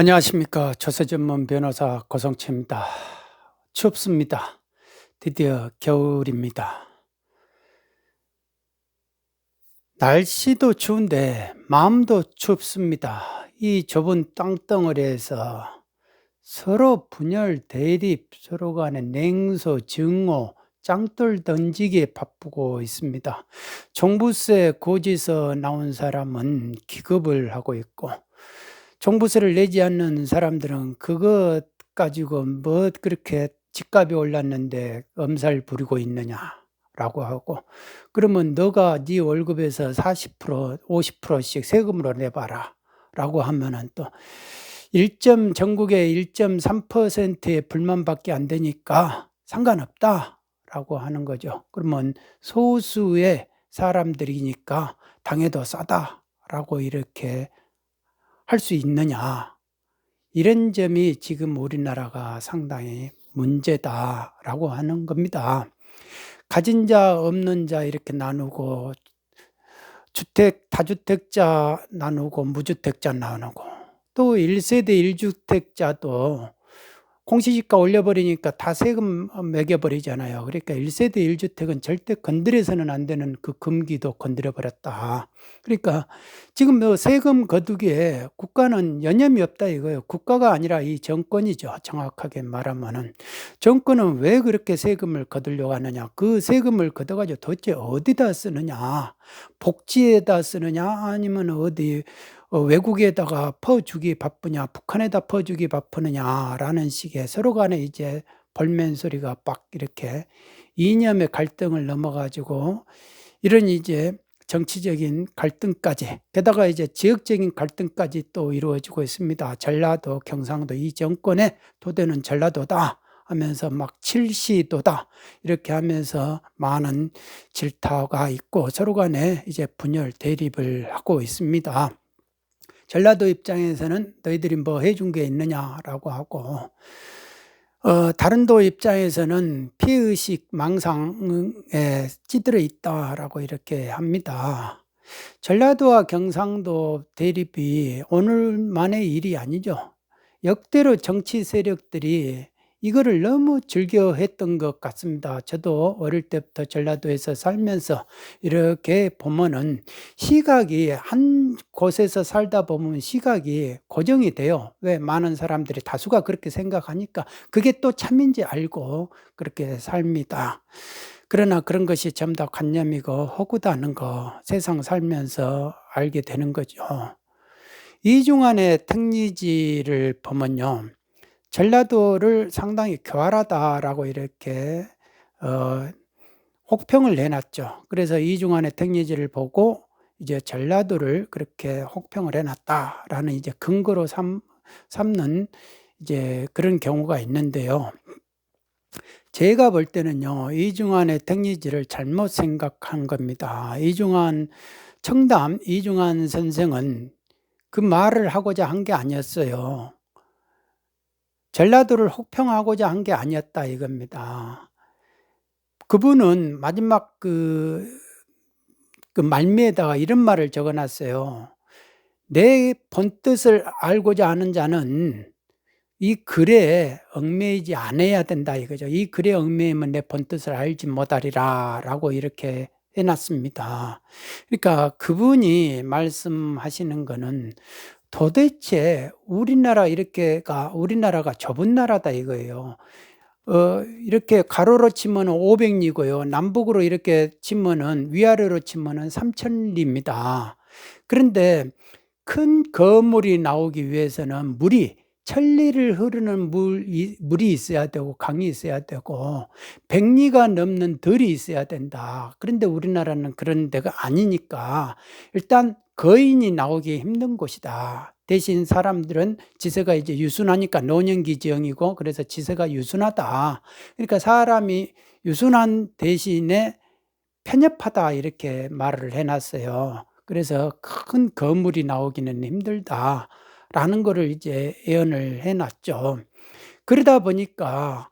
안녕하십니까. 조세 전문 변호사 고성채입니다. 춥습니다. 드디어 겨울입니다. 날씨도 추운데 마음도 춥습니다. 이 좁은 땅덩어리에서 서로 분열, 대립, 서로 간에 냉소, 증오, 짱돌 던지기에 바쁘고 있습니다. 종부세 고지서 나온 사람은 기겁을 하고 있고, 종부세를 내지 않는 사람들은 그것 가지고 뭐 그렇게 집값이 올랐는데 엄살 부리고 있느냐라고 하고, 그러면 너가 네 월급에서 40%, 50%씩 세금으로 내봐라 라고 하면은 또 전국의 1.3%의 불만밖에 안 되니까 상관없다 라고 하는 거죠. 그러면 소수의 사람들이니까 당해도 싸다 라고 이렇게 할 수 있느냐, 이런 점이 지금 우리나라가 상당히 문제다라고 하는 겁니다. 가진 자 없는 자 이렇게 나누고, 다주택자 나누고, 무주택자 나누고, 또 1세대 1주택자도 공시지가 올려버리니까 다 세금 매겨버리잖아요. 그러니까 1세대 1주택은 절대 건드려서는 안 되는 그 금기도 건드려버렸다. 그러니까 지금 뭐 세금 거두기에 국가는 여념이 없다 이거예요. 국가가 아니라 이 정권이죠. 정확하게 말하면은. 정권은 왜 그렇게 세금을 거두려고 하느냐. 그 세금을 걷어가지고 도대체 어디다 쓰느냐. 복지에다 쓰느냐, 아니면 어디 외국에다가 퍼주기 바쁘냐, 북한에다 퍼주기 바쁘느냐라는 식의 서로 간에 이제 볼멘 소리가 빡 이렇게 이념의 갈등을 넘어가지고 이런 이제 정치적인 갈등까지, 게다가 이제 지역적인 갈등까지 또 이루어지고 있습니다. 전라도, 경상도, 이 정권의 토대는 전라도다 하면서 막 칠시도다 이렇게 하면서 많은 질타가 있고 서로 간에 이제 분열, 대립을 하고 있습니다. 전라도 입장에서는 너희들이 뭐 해준 게 있느냐라고 하고, 다른 도 입장에서는 피해의식 망상에 찌들어 있다라고 이렇게 합니다. 전라도와 경상도 대립이 오늘만의 일이 아니죠. 역대로 정치 세력들이 이거를 너무 즐겨 했던 것 같습니다. 저도 어릴 때부터 전라도에서 살면서 이렇게 보면은 시각이 한 곳에서 살다 보면 시각이 고정이 돼요. 왜? 많은 사람들이 다수가 그렇게 생각하니까 그게 또 참인지 알고 그렇게 삽니다. 그러나 그런 것이 전부 다 관념이고 허구다는 거 세상 살면서 알게 되는 거죠. 이중환의 택리지를 보면요, 전라도를 상당히 교활하다라고 이렇게 혹평을 내놨죠. 그래서 이중환의 택리지를 보고 이제 전라도를 그렇게 혹평을 해놨다라는 이제 근거로 삼는 이제 그런 경우가 있는데요. 제가 볼 때는요, 이중환의 택리지를 잘못 생각한 겁니다. 청담 이중환 선생은 그 말을 하고자 한 게 아니었어요. 전라도를 혹평하고자 한 게 아니었다 이겁니다. 그분은 마지막 그 말미에다가 이런 말을 적어놨어요. 내 본뜻을 알고자 하는 자는 이 글에 얽매이지 않아야 된다 이거죠. 이 글에 얽매이면 내 본뜻을 알지 못하리라 라고 이렇게 해놨습니다. 그러니까 그분이 말씀하시는 거는 도대체 우리나라가 좁은 나라다 이거예요. 이렇게 가로로 치면은 500리고요. 남북으로 이렇게 치면은 위아래로 치면은 3000리입니다. 그런데 큰 거물이 나오기 위해서는 천리를 흐르는 물이 있어야 되고 강이 있어야 되고 100리가 넘는 들이 있어야 된다. 그런데 우리나라는 그런 데가 아니니까 일단 거인이 나오기 힘든 곳이다. 대신 사람들은 지세가 이제 유순하니까 노년기지형이고 그래서 지세가 유순하다. 그러니까 사람이 유순한 대신에 편협하다 이렇게 말을 해놨어요. 그래서 큰 거물이 나오기는 힘들다라는 거를 이제 예언을 해놨죠. 그러다 보니까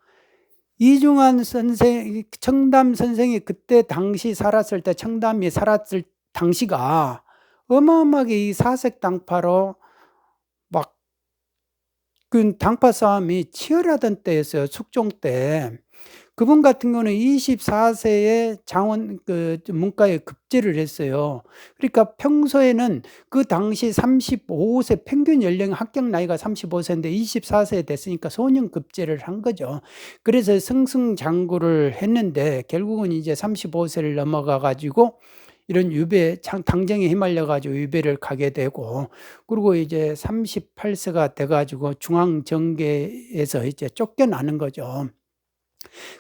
이중환 선생, 청담 선생이 그때 당시 살았을 때, 청담이 살았을 당시가 어마어마하게 이 사색당파로 막 그 당파 싸움이 치열하던 때였어요, 숙종 때. 그분 같은 경우는 24 세에 장원 문과에 급제를 했어요. 그러니까 평소에는 그 당시 35세 평균 연령 합격 나이가 35 세인데 24 세 됐으니까 소년 급제를 한 거죠. 그래서 승승장구를 했는데 결국은 이제 35 세를 넘어가 가지고 이런 유배 당정에 휘말려 가지고 유배를 가게 되고, 그리고 이제 38 세가 돼 가지고 중앙정계에서 이제 쫓겨나는 거죠.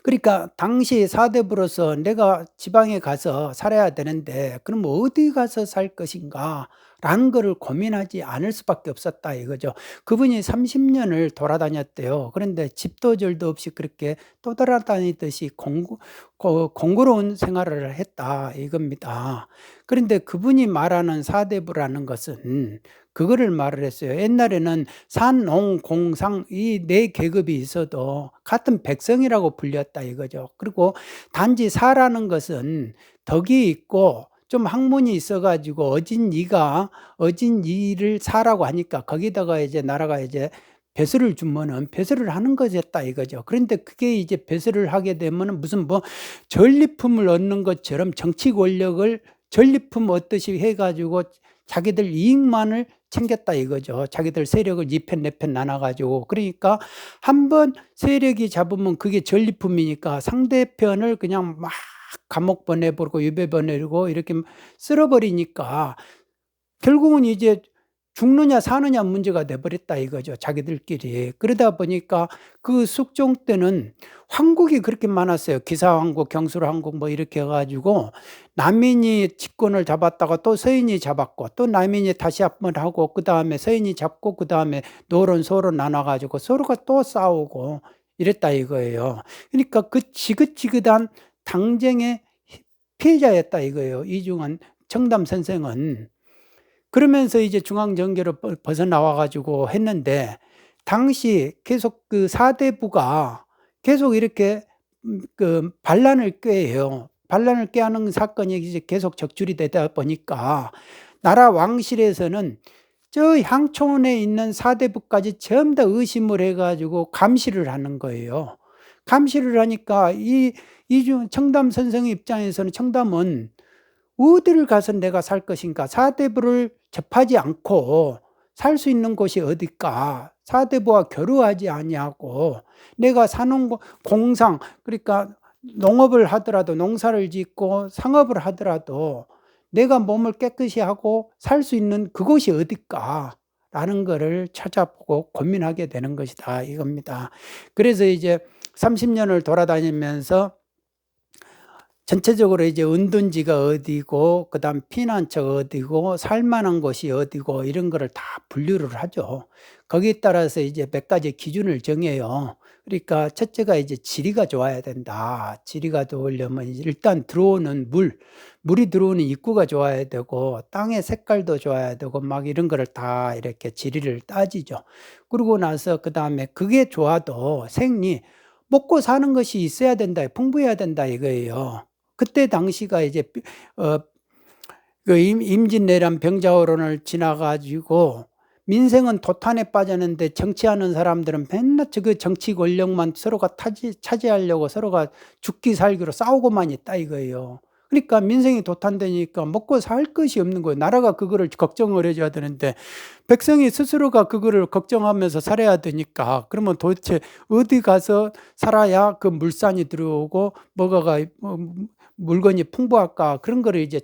그러니까 당시 사대부로서 내가 지방에 가서 살아야 되는데 그럼 어디 가서 살 것인가라는 거를 고민하지 않을 수밖에 없었다 이거죠. 그분이 30년을 돌아다녔대요. 그런데 집도 절도 없이 그렇게 떠돌아다니듯이 공고로운 생활을 했다 이겁니다. 그런데 그분이 말하는 사대부라는 것은 그거를 말을 했어요. 옛날에는 산, 농, 공, 상 이 네 계급이 있어도 같은 백성이라고 불렸다 이거죠. 그리고 단지 사라는 것은 덕이 있고 좀 학문이 있어 가지고 어진 이를 사라고 하니까 거기다가 이제 나라가 이제 배설을 주면은 배설을 하는 것이었다 이거죠. 그런데 그게 이제 배설을 하게 되면은 무슨 뭐 전리품을 얻는 것처럼 정치 권력을 전리품 얻듯이 해 가지고 자기들 이익만을 챙겼다 이거죠. 자기들 세력을 2편 4편 나눠 가지고. 그러니까 한번 세력이 잡으면 그게 전리품이니까 상대편을 그냥 막 감옥 보내 버리고 유배 보내고 이렇게 쓸어 버리니까 결국은 이제 죽느냐 사느냐 문제가 돼 버렸다 이거죠, 자기들끼리. 그러다 보니까 그 숙종 때는 황국이 그렇게 많았어요. 기사왕국, 경술왕국 뭐 이렇게 해 가지고 남인이 집권을 잡았다가 또 서인이 잡았고 또 남인이 다시 한번 하고 그다음에 서인이 잡고 그다음에 노론, 소론 나눠 가지고 서로가 또 싸우고 이랬다 이거예요. 그러니까 그 지긋지긋한 당쟁의 피해자였다 이거예요, 이중원 청담 선생은. 그러면서 이제 중앙정계로 벗어나와 가지고 했는데 당시 계속 그 사대부가 계속 이렇게 반란을 꾀해요. 반란을 꾀하는 사건이 이제 계속 적출이 되다 보니까 나라 왕실에서는 저 향촌에 있는 사대부까지 전부 다 의심을 해 가지고 감시를 하는 거예요. 감시를 하니까 이중 청담 선생의 입장에서는 청담은 어디를 가서 내가 살 것인가? 사대부를 접하지 않고 살 수 있는 곳이 어딜까? 사대부와 교류하지 아니하고 내가 사는 공상, 그러니까 농업을 하더라도 농사를 짓고 상업을 하더라도 내가 몸을 깨끗이 하고 살 수 있는 그곳이 어딜까라는 거를 찾아보고 고민하게 되는 것이다 이겁니다. 그래서 이제 30년을 돌아다니면서 전체적으로 이제 은둔지가 어디고 그다음 피난처가 어디고 살만한 곳이 어디고 이런 거를 다 분류를 하죠. 거기에 따라서 이제 몇 가지 기준을 정해요. 그러니까 첫째가 이제 지리가 좋아야 된다. 지리가 좋으려면 일단 들어오는 물이 들어오는 입구가 좋아야 되고 땅의 색깔도 좋아야 되고 막 이런 거를 다 이렇게 지리를 따지죠. 그러고 나서 그다음에 그게 좋아도 생리 먹고 사는 것이 있어야 된다. 풍부해야 된다 이거예요. 그때 당시가 이제 임진왜란 병자호론을 지나 가지고 민생은 도탄에 빠졌는데 정치하는 사람들은 맨날 그 정치 권력만 서로가 차지하려고 서로가 죽기 살기로 싸우고만 있다 이거예요. 그러니까 민생이 도탄되니까 먹고 살 것이 없는 거예요. 나라가 그거를 걱정을 해 줘야 되는데 백성이 스스로가 그거를 걱정하면서 살아야 되니까 그러면 도대체 어디 가서 살아야 그 물산이 들어오고 뭐가가 물건이 풍부할까 그런 거를 이제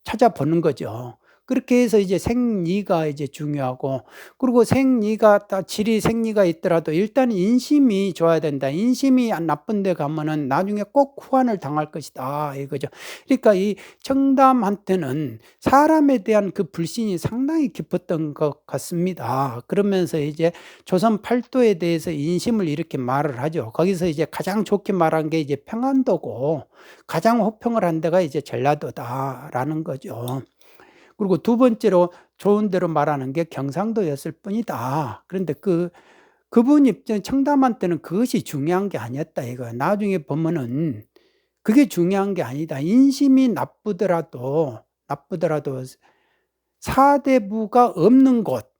찾아보는 거죠. 그렇게 해서 이제 생리가 이제 중요하고, 그리고 생리가 질이 생리가 있더라도 일단 인심이 좋아야 된다. 인심이 나쁜 데 가면은 나중에 꼭 후환을 당할 것이다 이거죠. 그러니까 이 청담한테는 사람에 대한 그 불신이 상당히 깊었던 것 같습니다. 그러면서 이제 조선 팔도에 대해서 인심을 이렇게 말을 하죠. 거기서 이제 가장 좋게 말한 게 이제 평안도고 가장 호평을 한 데가 이제 전라도다라는 거죠. 그리고 두 번째로 좋은 대로 말하는 게 경상도였을 뿐이다. 그런데 그분 입장 청담한테는 그것이 중요한 게 아니었다 이거예요. 나중에 보면은 그게 중요한 게 아니다. 인심이 나쁘더라도 사대부가 없는 곳,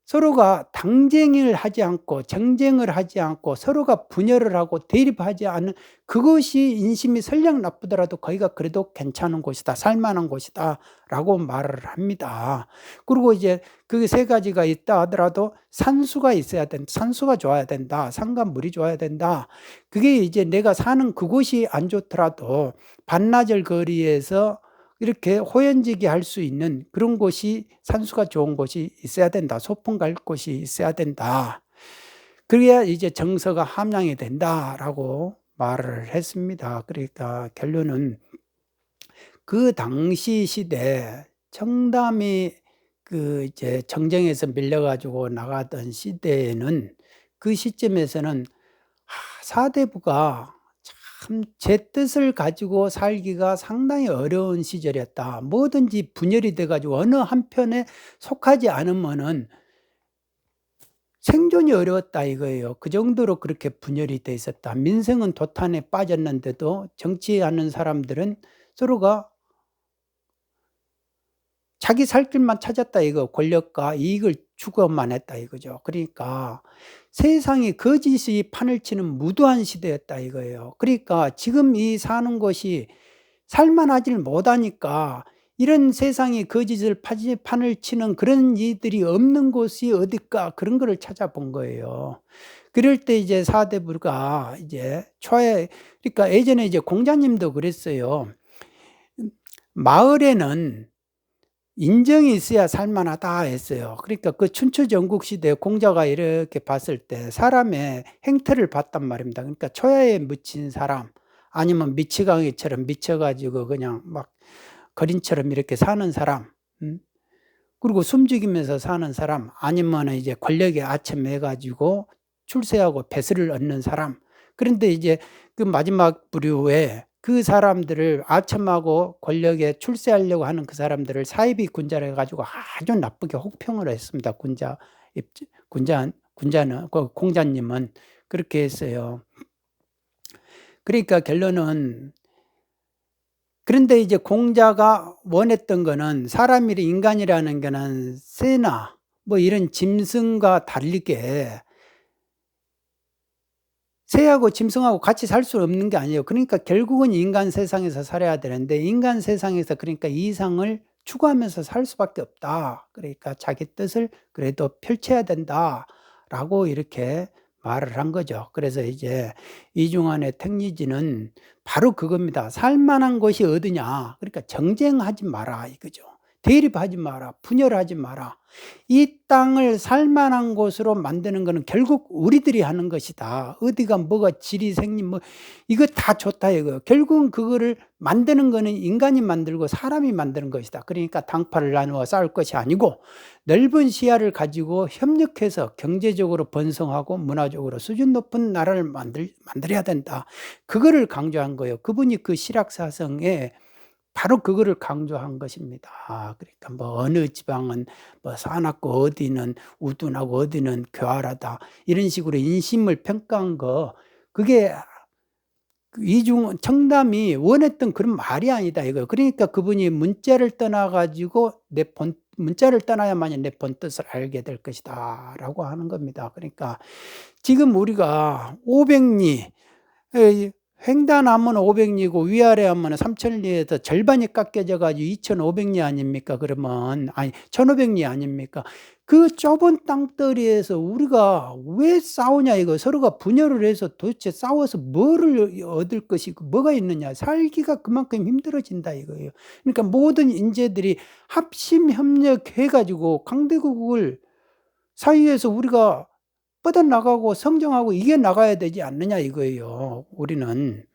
서로가 당쟁을 하지 않고 정쟁을 하지 않고 서로가 분열을 하고 대립하지 않은, 그것이 인심이 설령 나쁘더라도 거기가 그래도 괜찮은 곳이다, 살만한 곳이다라고 말을 합니다. 그리고 이제 그 세 가지가 있다 하더라도 산수가 있어야 된다. 산수가 좋아야 된다. 산과 물이 좋아야 된다. 그게 이제 내가 사는 그곳이 안 좋더라도 반나절 거리에서 이렇게 호연지기 할 수 있는 그런 곳이, 산수가 좋은 곳이 있어야 된다. 소풍 갈 곳이 있어야 된다. 그래야 이제 정서가 함양이 된다라고 말을 했습니다. 그러니까 결론은 그 당시 시대, 청담이 그 이제 정쟁에서 밀려가지고 나가던 시대에는, 그 시점에서는 사대부가 참 제 뜻을 가지고 살기가 상당히 어려운 시절이었다. 뭐든지 분열이 돼가지고 어느 한편에 속하지 않으면은 생존이 어려웠다 이거예요. 그 정도로 그렇게 분열이 돼 있었다. 민생은 도탄에 빠졌는데도 정치하는 사람들은 서로가 자기 살 길만 찾았다 이거, 권력과 이익을 추구만 했다 이거죠. 그러니까 세상이 거짓이 판을 치는 무도한 시대였다 이거예요. 그러니까 지금 이 사는 것이 살만하질 못하니까 이런 세상이 거짓을 판을 치는 그런 이들이 없는 곳이 어딜까, 그런 거를 찾아본 거예요. 그럴 때 이제 사대부가 이제 그러니까 예전에 이제 공자님도 그랬어요. 마을에는 인정이 있어야 살만하다 했어요. 그러니까 그 춘추 전국 시대 공자가 이렇게 봤을 때 사람의 행태를 봤단 말입니다. 그러니까 초야에 묻힌 사람, 아니면 미치광이처럼 미쳐가지고 그냥 막 거린처럼 이렇게 사는 사람, 그리고 숨죽이면서 사는 사람, 아니면 이제 권력에 아첨해가지고 출세하고 배설을 얻는 사람. 그런데 이제 그 마지막 부류에 그 사람들을 아첨하고 권력에 출세하려고 하는 그 사람들을 사이비 군자를 해가지고 아주 나쁘게 혹평을 했습니다. 군자는, 공자님은 그렇게 했어요. 그러니까 결론은, 그런데 이제 공자가 원했던 거는, 사람이 인간이라는 거는 새나 뭐 이런 짐승과 다르게 새하고 짐승하고 같이 살 수 없는 게 아니에요. 그러니까 결국은 인간 세상에서 살아야 되는데, 인간 세상에서 그러니까 이상을 추구하면서 살 수밖에 없다. 그러니까 자기 뜻을 그래도 펼쳐야 된다라고 이렇게 말을 한 거죠. 그래서 이제 이중환의 택리지는 바로 그겁니다. 살만한 것이 어디냐? 그러니까 정쟁하지 마라 이거죠. 대립하지 마라. 분열하지 마라. 이 땅을 살만한 곳으로 만드는 것은 결국 우리들이 하는 것이다. 어디가 뭐가 질이 생긴 뭐 이거 다 좋다 이거. 결국은 그거를 만드는 것은 인간이 만들고 사람이 만드는 것이다. 그러니까 당파를 나누어 싸울 것이 아니고 넓은 시야를 가지고 협력해서 경제적으로 번성하고 문화적으로 수준 높은 나라를 만들어야 된다. 그거를 강조한 거예요. 그분이 그 실학사성에 바로 그거를 강조한 것입니다. 그러니까 뭐 어느 지방은 뭐 사납고 어디는 우둔하고 어디는 교활하다, 이런 식으로 인심을 평가한 거, 그게 청담이 원했던 그런 말이 아니다 이거. 그러니까 그분이 문자를 떠나가지고 문자를 떠나야만이 내 본뜻을 알게 될 것이다 라고 하는 겁니다. 그러니까 지금 우리가 500리, 횡단하면 500리고 위아래 하면 3000리에서 절반이 깎여져 가지고 2500리 아닙니까? 그러면 1500리 아닙니까? 그 좁은 땅덩어리에서 우리가 왜 싸우냐 이거. 서로가 분열을 해서 도대체 싸워서 뭐를 얻을 것이고 뭐가 있느냐. 살기가 그만큼 힘들어진다 이거예요. 그러니까 모든 인재들이 합심 협력해 가지고 강대국을 사이에서 우리가 뻗어나가고 성장하고 이겨나가야 되지 않느냐 이거예요. 우리는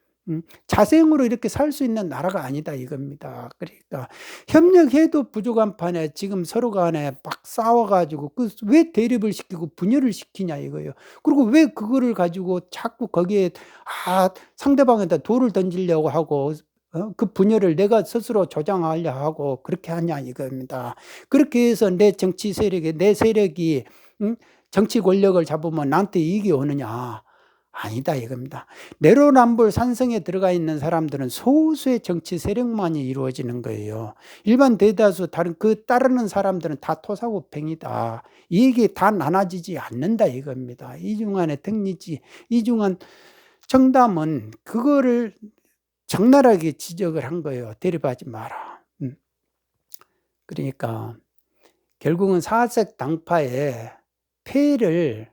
자생으로 이렇게 살 수 있는 나라가 아니다 이겁니다. 그러니까 협력해도 부족한 판에 지금 서로 간에 막 싸워가지고 왜 대립을 시키고 분열을 시키냐 이거예요. 그리고 왜 그거를 가지고 자꾸 거기에 상대방에다 돌을 던지려고 하고 그 분열을 내가 스스로 조장하려 하고 그렇게 하냐 이겁니다. 그렇게 해서 내 정치 세력이, 내 세력이 정치 권력을 잡으면 나한테 이익이 오느냐. 아니다 이겁니다. 내로남불 산성에 들어가 있는 사람들은 소수의 정치 세력만이 이루어지는 거예요. 일반 대다수 다른 그 따르는 사람들은 다 토사구팽이다. 이게 다 나눠지지 않는다 이겁니다. 이중환의 특리지, 이중환 청담은 그거를 적나라하게 지적을 한 거예요. 대립하지 마라. 그러니까 결국은 사색 당파의 폐해를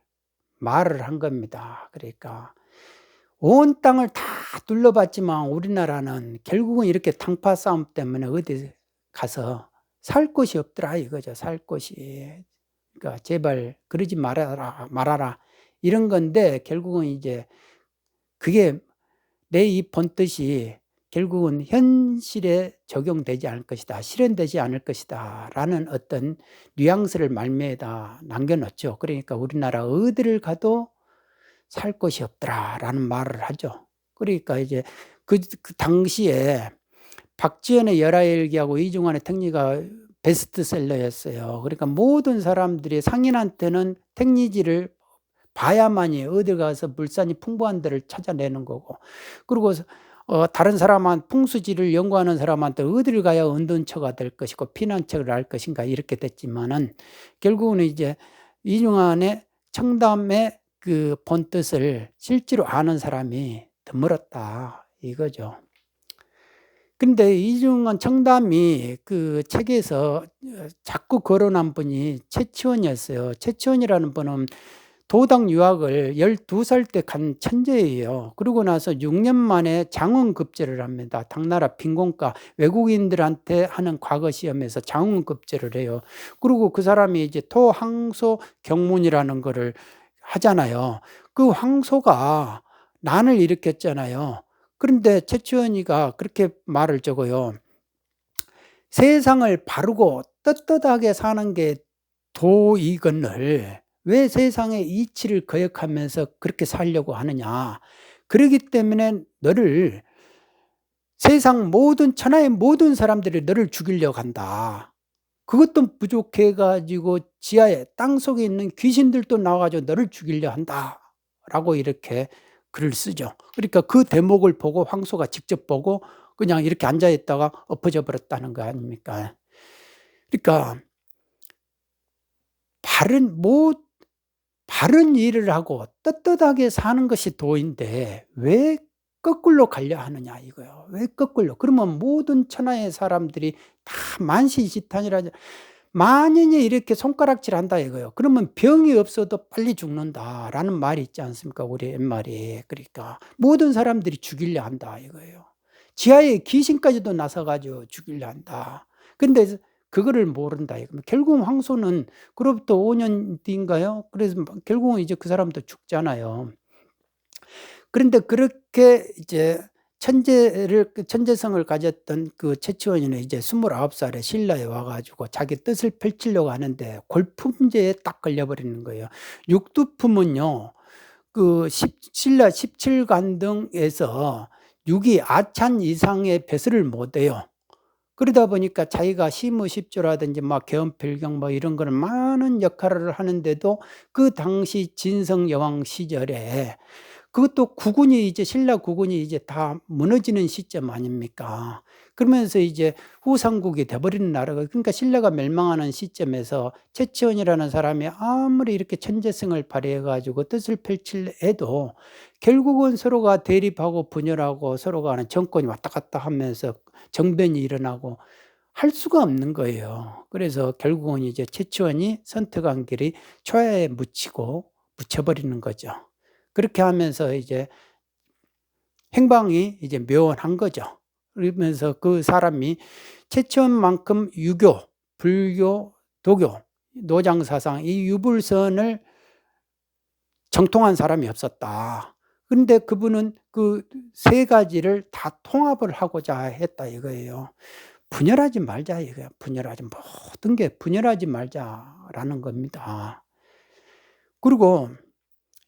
말을 한 겁니다. 그러니까 온 땅을 다 둘러봤지만 우리나라는 결국은 이렇게 당파 싸움 때문에 어디 가서 살 곳이 없더라 이거죠. 살 곳이. 그러니까 제발 그러지 말아라 이런 건데 결국은 이제 그게 내 이 본뜻이 결국은 현실에 적용되지 않을 것이다. 실현되지 않을 것이다. 라는 어떤 뉘앙스를 말미에다 남겨놓죠. 그러니까 우리나라 어디를 가도 살 곳이 없더라. 라는 말을 하죠. 그러니까 이제 그 당시에 박지원의 열하일기하고 이중환의 특리가 베스트셀러였어요. 그러니까 모든 사람들이 상인한테는 특리지를 봐야만이 어디 가서 물산이 풍부한 데를 찾아내는 거고, 그리고 다른 사람한 풍수지를 연구하는 사람한테 어디를 가야 은둔처가 될 것이고 피난처를 알 것인가 이렇게 됐지만은 결국은 이제 이중환의 청담의 그 본뜻을 실제로 아는 사람이 드물었다 이거죠. 근데 이중환 청담이 그 책에서 자꾸 거론한 분이 최치원이었어요. 최치원이라는 분은 도당 유학을 12살 때 간 천재예요. 그러고 나서 6년 만에 장원급제를 합니다. 당나라 빈곤과 외국인들한테 하는 과거 시험에서 장원급제를 해요. 그리고 그 사람이 이제 토항소 경문이라는 거를 하잖아요. 그 황소가 난을 일으켰잖아요. 그런데 최치원이가 그렇게 말을 적어요. 세상을 바르고 떳떳하게 사는 게 도이건을 왜 세상의 이치를 거역하면서 그렇게 살려고 하느냐. 그렇기 때문에 너를 세상 모든 천하의 모든 사람들이 너를 죽이려고 한다. 그것도 부족해가지고 지하에 땅속에 있는 귀신들도 나와가지고 너를 죽이려 한다. 라고 이렇게 글을 쓰죠. 그러니까 그 대목을 보고 황소가 직접 보고 그냥 이렇게 앉아있다가 엎어져 버렸다는 거 아닙니까? 그러니까 바른 일을 하고 떳떳하게 사는 것이 도인데 왜 거꾸로 가려 하느냐 이거요. 왜 거꾸로? 그러면 모든 천하의 사람들이 다 만시지탄이라 만연히 이렇게 손가락질한다 이거요. 그러면 병이 없어도 빨리 죽는다라는 말이 있지 않습니까? 우리 옛말에. 그러니까 모든 사람들이 죽이려 한다 이거예요. 지하에 귀신까지도 나서가지고 죽이려 한다. 근데 그거를 모른다 이거. 결국 황소는 그로부터 5년 뒤인가요? 그래서 결국은 이제 그 사람도 죽잖아요. 그런데 그렇게 이제 천재성을 가졌던 그 최치원이는 이제 29살에 신라에 와가지고 자기 뜻을 펼치려고 하는데 골품제에 딱 걸려버리는 거예요. 육두품은요, 그 신라 17관등에서 6위 아찬 이상의 배설을 못해요. 그러다 보니까 자기가 시무십조라든지 막 개헌필경 뭐 이런 거는 많은 역할을 하는데도 그 당시 진성여왕 시절에 그것도 국군이 이제 신라 국군이 이제 다 무너지는 시점 아닙니까? 그러면서 이제 후삼국이 돼버리는 나라가, 그러니까 신라가 멸망하는 시점에서 최치원이라는 사람이 아무리 이렇게 천재성을 발휘해가지고 뜻을 펼칠 해도 결국은 서로가 대립하고 분열하고 서로가 하는 정권이 왔다 갔다 하면서 정변이 일어나고 할 수가 없는 거예요. 그래서 결국은 이제 최치원이 선택한 길이 초야에 묻혀버리는 거죠. 그렇게 하면서 이제 행방이 이제 묘한 거죠. 그러면서 그 사람이 최치원만큼 유교, 불교, 도교, 노장사상 이 유불선을 정통한 사람이 없었다. 그런데 그분은 그 세 가지를 다 통합을 하고자 했다 이거예요. 분열하지 말자 이거야. 모든 게 분열하지 말자라는 겁니다. 그리고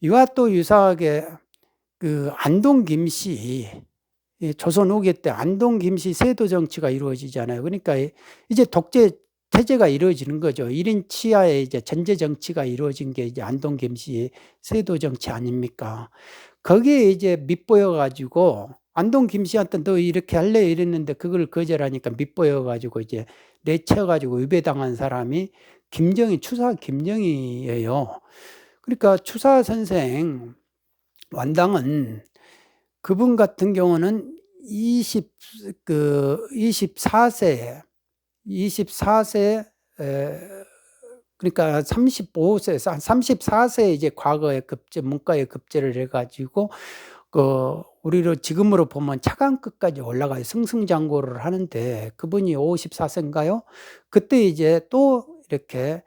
이와 또 유사하게 그 안동 김씨, 조선 후기 때 안동 김씨 세도 정치가 이루어지잖아요. 그러니까 이제 독재 체제가 이루어지는 거죠. 1인 치하의 이제 전제 정치가 이루어진 게 이제 안동 김씨 세도 정치 아닙니까? 거기에 이제 밉보여 가지고 안동 김씨한테 "너 이렇게 할래?" 이랬는데 그걸 거절하니까 밉보여 가지고 이제 내쳐 가지고 위배당한 사람이 김정희, 추사 김정희예요. 그러니까 추사 선생 완당은 그분 같은 경우는 24 세 24 세 그러니까 35 세 34 세에 이제 과거에 급제 문과에 급제를 해 가지고 우리로 지금으로 보면 차관급까지 올라가요. 승승장구를 하는데 그분이 54 세인가요? 그때 이제 또 이렇게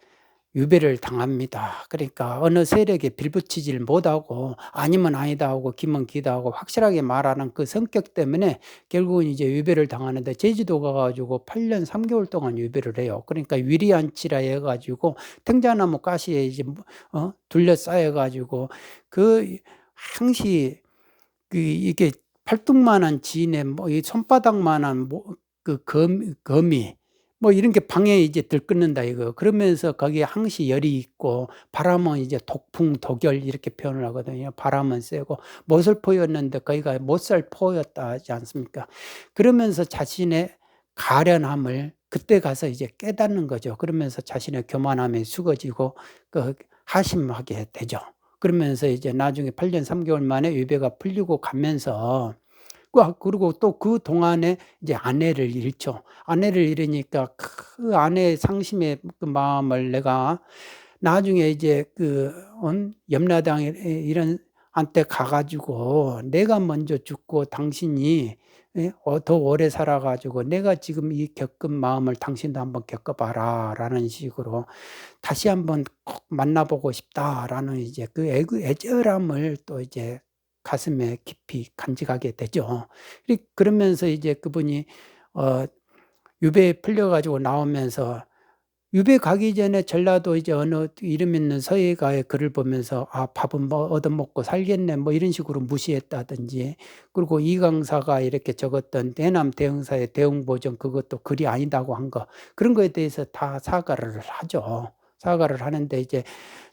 유배를 당합니다. 그러니까 어느 세력에 빌붙이질 못하고 아니면 아니다 하고 기면 기다 하고 확실하게 말하는 그 성격 때문에 결국은 이제 유배를 당하는데 제주도 가 가지고 8 년 3 개월 동안 유배를 해요. 그러니까 위리안치라 해 가지고 탱자나무 가시에 이제 둘러싸여 가지고 그 항시 이게 팔뚝만한 지인의 이 손바닥만한 거미 이런 게 방에 이제 들끓는다 이거. 그러면서 거기에 항시 열이 있고 바람은 이제 독풍, 독열 이렇게 표현을 하거든요. 바람은 세고 모슬포였는데 거기가 못살포였다 하지 않습니까? 그러면서 자신의 가련함을 그때 가서 이제 깨닫는 거죠. 그러면서 자신의 교만함이 숙어지고 하심하게 되죠. 그러면서 이제 나중에 8 년 3 개월 만에 유배가 풀리고 가면서 그리고 또 그동안에 이제 아내를 잃죠. 아내를 잃으니까 그 아내의 상심의 그 마음을 내가 나중에 이제 염라당에 이런 한테 가 가지고 "내가 먼저 죽고 당신이 더 오래 살아 가지고 내가 지금 이 겪은 마음을 당신도 한번 겪어 봐라."라는 식으로 "다시 한번 꼭 만나 보고 싶다."라는 이제 애절함을 또 이제 가슴에 깊이 간직하게 되죠. 그러면서 이제 그분이 유배에 풀려 가지고 나오면서 유배 가기 전에 전라도 이제 어느 이름 있는 서예가의 글을 보면서 '아 밥은 얻어먹고 살겠네.' 이런 식으로 무시했다든지, 그리고 이강사가 이렇게 적었던 대남 대흥사의 대흥보전 그것도 글이 아니다고 한 거, 그런 거에 대해서 다 사과를 하죠. 사과를 하는데 이제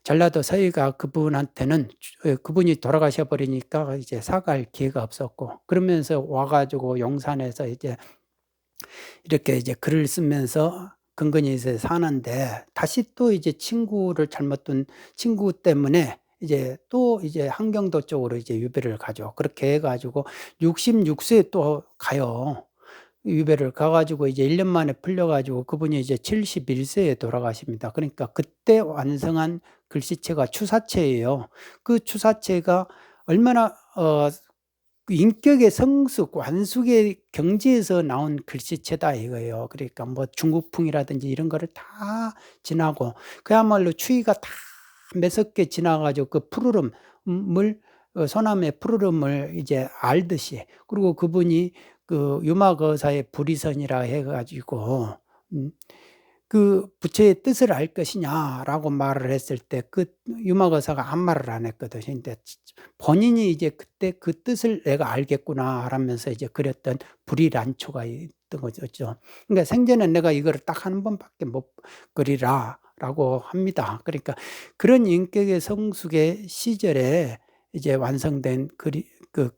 전라도 서예가 그분한테는 그분이 돌아가셔 버리니까 이제 사과할 기회가 없었고, 그러면서 와 가지고 용산에서 이제 이렇게 이제 글을 쓰면서 근근히 이제 사는데, 다시 또 이제 친구를 잘못 둔 친구 때문에 이제 또 이제 함경도 쪽으로 이제 유배를 가죠. 그렇게 해 가지고 66 세에 또 가요. 유배를 가 가지고 이제 1년 만에 풀려 가지고 그분이 이제 71 세에 돌아가십니다. 그러니까 그때 완성한 글씨체가 추사체예요. 그 추사체가 얼마나 인격의 성숙, 완숙의 경지에서 나온 글씨체다 이거예요. 그러니까 중국풍이라든지 이런 거를 다 지나고 그야말로 추위가 다 매섭게 지나 가지고 그 푸르름 물 소나무의 푸르름을 이제 알듯이, 그리고 그분이 유마거사의 불이선이라 해 가지고 그 부처의 뜻을 알 것이냐라고 말을 했을 때 그 유마거사가 아무 말을 안 했거든요. 근데 본인이 이제 그때 그 뜻을 '내가 알겠구나.' 하면서 이제 그렸던 불이란초가 있던 거죠. 그러니까 생전에 '내가 이거를 딱 한 번밖에 못 그리라.'라고 합니다. 그러니까 그런 인격의 성숙의 시절에 이제 완성된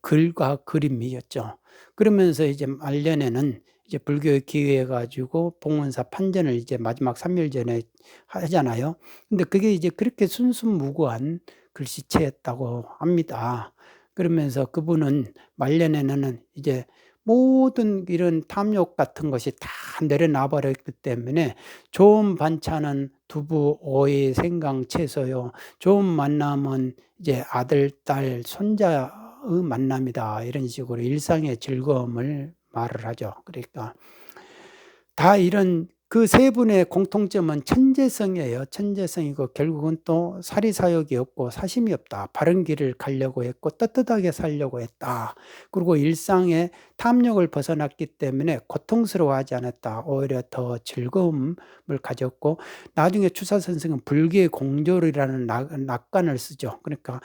글과 그림이었죠. 그러면서 이제 말년에는 이제 불교에 기회해 가지고 봉원사 판전을 이제 마지막 3일 전에 하잖아요. 근데 그게 이제 그렇게 순수무구한 글씨체였다고 합니다. 그러면서 그분은 말년에는 이제 모든 이런 탐욕 같은 것이 다 내려놔 버렸기 때문에 "좋은 반찬은 두부, 오이, 생강, 채소요. 좋은 만남은 이제 아들, 딸, 손자의 만남이다." 이런 식으로 일상의 즐거움을 말을 하죠. 그러니까 다 이런 그 세 분의 공통점은 천재성이에요. 천재성이고 결국은 또 사리사욕이 없고 사심이 없다. 바른 길을 가려고 했고 떳떳하게 살려고 했다. 그리고 일상의 탐욕을 벗어났기 때문에 고통스러워하지 않았다. 오히려 더 즐거움을 가졌고, 나중에 추사 선생은 불교의 공조리라는 낙관을 쓰죠. 그러니까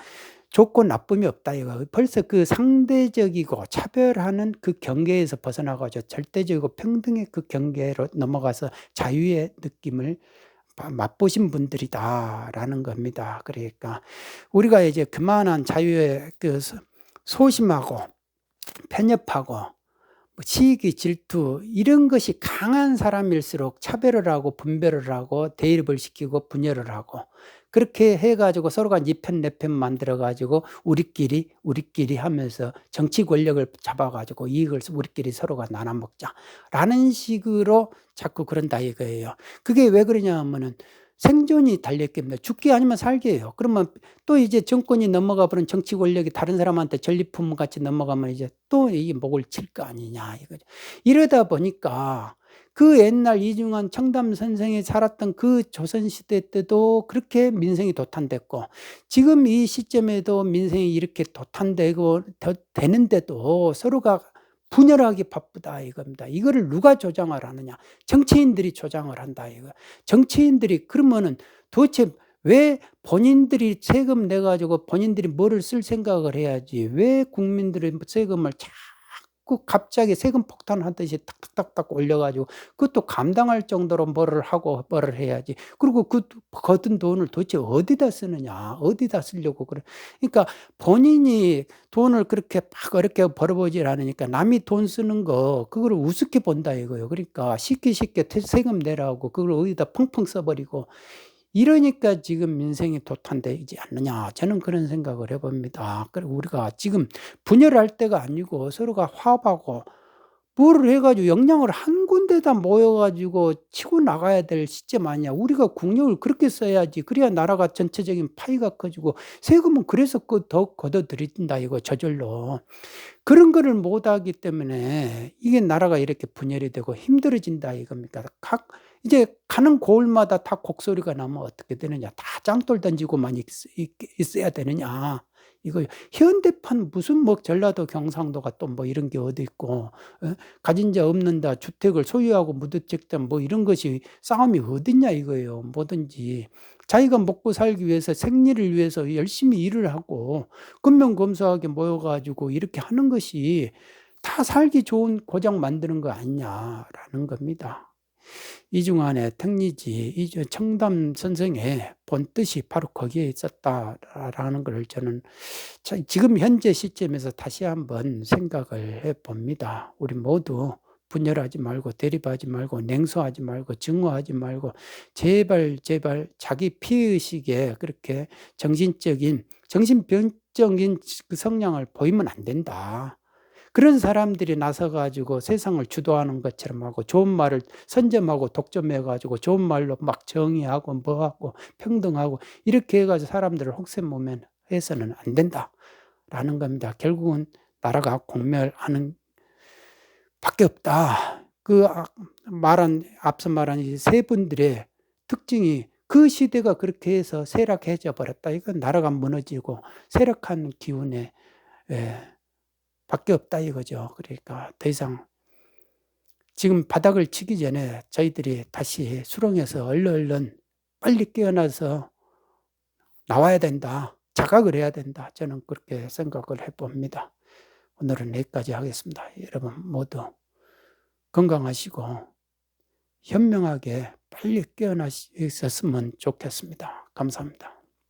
좋고 나쁨이 없다 이거. 벌써 그 상대적이고 차별하는 그 경계에서 벗어나 가지고 절대적이고 평등의 그 경계로 넘어가서 자유의 느낌을 맛보신 분들이다라는 겁니다. 그러니까 우리가 이제 그만한 자유의 소심하고 편협하고 뭐 시기, 질투 이런 것이 강한 사람일수록 차별을 하고 분별을 하고 대립을 시키고 분열을 하고 그렇게 해 가지고 서로가 네 편 내 편 만들어 가지고 우리끼리 하면서 정치 권력을 잡아 가지고 이익을 우리끼리 서로가 나눠 먹자라는 식으로 자꾸 그런다 이거예요. 그게 왜 그러냐 하면은 생존이 달렸기 때문에 죽기 아니면 살기예요. 그러면 또 이제 정권이 넘어가 버린 정치 권력이 다른 사람한테 전리품 같이 넘어가면 이제 또 이게 목을 칠 거 아니냐 이거죠. 이러다 보니까 그 옛날 이중환 청담 선생이 살았던 그 조선시대 때도 그렇게 민생이 도탄됐고 지금 이 시점에도 민생이 이렇게 도탄되고 되는데도 서로가 분열하기 바쁘다 이겁니다. 이거를 누가 조장을 하느냐? 정치인들이 조장을 한다 이거. 정치인들이 그러면은 도대체 왜 본인들이 세금 내 가지고 본인들이 뭐를 쓸 생각을 해야지 왜 국민들의 세금을 자꾸 갑자기 세금 폭탄하듯이 탁탁탁탁 올려 가지고 그것도 감당할 정도로 뭐를 하고 뭐를 해야지. 그리고 그 거둔 돈을 도대체 어디다 쓰느냐? 어디다 쓰려고 그래. 그러니까 본인이 돈을 그렇게 막 어렵게 벌어보질 않으니까 남이 돈 쓰는 거 그거를 우습게 본다 이거예요. 그러니까 쉽게 세금 내라고 그걸 어디다 펑펑 써 버리고 이러니까 지금 민생이 도탄되지 않느냐 저는 그런 생각을 해 봅니다. 그리고 우리가 지금 분열할 때가 아니고 서로가 화합하고 뭐를 해 가지고 역량을 한 군데다 모여 가지고 치고 나가야 될 시점 아니야. 우리가 국력을 그렇게 써야지. 그래야 나라가 전체적인 파이가 커지고 세금은 그래서 더 걷어들인다 이거 저절로. 그런 거를 못하기 때문에 이게 나라가 이렇게 분열이 되고 힘들어진다 이겁니까. 이제 가는 고을마다 다 곡소리가 나면 어떻게 되느냐. 다 짱돌 던지고만 있어야 되느냐. 이거 현대판 무슨 뭐 전라도 경상도가 또 뭐 이런 게 어디 있고 가진 자 없는다 주택을 소유하고 무주택자 뭐 이런 것이 싸움이 어딨냐 이거예요. 뭐든지 자기가 먹고 살기 위해서 생리를 위해서 열심히 일을 하고 근면검소하게 모여 가지고 이렇게 하는 것이 다 살기 좋은 고장 만드는 거 아니냐라는 겁니다. 이중환의 택리지 청담 선생의 본 뜻이 바로 거기에 있었다라는 것을 저는 지금 현재 시점에서 다시 한번 생각을 해 봅니다. 우리 모두 분열하지 말고 대립하지 말고 냉소하지 말고 증오하지 말고 제발 자기 피해의식에 그렇게 정신병적인 그 성향을 보이면 안 된다. 그런 사람들이 나서 가지고 세상을 주도하는 것처럼 하고 좋은 말을 선점하고 독점해 가지고 좋은 말로 막 정의하고 뭐하고 평등하고 이렇게 해 가지고 사람들을 혹세무민 해서는 안 된다라는 겁니다. 결국은 나라가 공멸하는 밖에 없다. 앞서 말한 이 세 분들의 특징이 그 시대가 그렇게 해서 쇠락해져 버렸다. 이건 나라가 무너지고 쇠락한 기운에 밖에 없다 이거죠. 그러니까 더 이상 지금 바닥을 치기 전에 저희들이 다시 수렁에서 얼른 빨리 깨어나서 나와야 된다. 자각을 해야 된다. 저는 그렇게 생각을 해봅니다. 오늘은 여기까지 하겠습니다. 여러분 모두 건강하시고 현명하게 빨리 깨어나셨으면 좋겠습니다. 감사합니다.